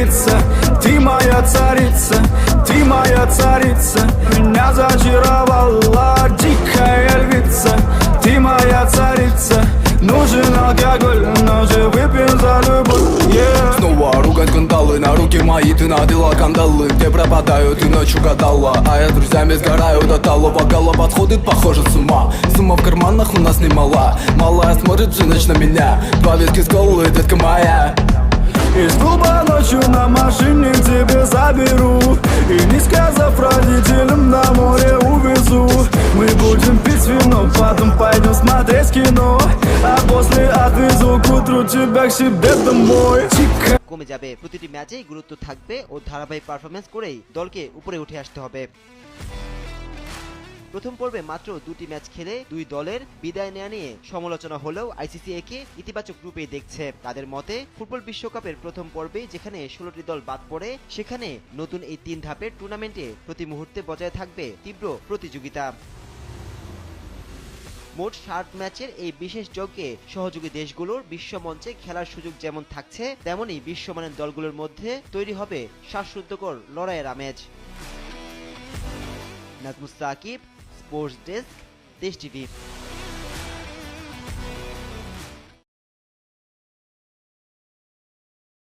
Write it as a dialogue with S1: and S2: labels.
S1: лица. Ты моя царица, ты моя царица. Меня зачаровала дикая львица. Ты моя царица. Нужен алкоголь, но же выпьем за любовь, yeah.
S2: Снова ругать скандалы, на руки мои ты надела кандалы. Где пропадаю, ты ночью гадала, а я с друзьями сгораю до талого. Голова сходит, похоже, с ума. Сумма в карманах у нас немала. Малая смотрит всю ночь на меня. Два виски с колы, детка моя.
S1: Из клуба ночью на машине к тебе заберу. И не сказав родителям, на море увезу. Мы будем пить вино, потом пойдем смотреть кино. А после отвезу к утру тебя к себе домой.
S3: কমে যাবে, প্রতিটি ম্যাচেই গুরুত্ব থাকবে ও ধারাবাহিক পারফরম্যান্স করেই দলকে উপরে উঠে আসতে হবে। প্রথম পর্বে মাত্র 2টি ম্যাচ খেলে দুই দলের বিদায় নেওয়া নিয়ে সমালোচনা হলেও আইসিসি একে ইতিবাচক রূপেই দেখছে। তাদের মতে ফুটবল বিশ্বকাপের প্রথম পর্বে যেখানে 16টি দল বাদ পড়ে, সেখানে নতুন এই 3 ধাপের টুর্নামেন্টে প্রতি মুহূর্তে বজায় থাকবে তীব্র প্রতিযোগিতা। মোট 60 ম্যাচের এই বিশেষ যজ্ঞে সহযোগী দেশগুলোর বিশ্বমঞ্চে খেলার সুযোগ যেমন থাকছে, তেমনই বিশ্বমানের দলগুলোর মধ্যে তৈরি হবে শ্বাসরুদ্ধকর লড়াইয়ের আমেজ। নাজমুস সাকিব, স্পোর্টস ডেস্ক, দেশ টিভি।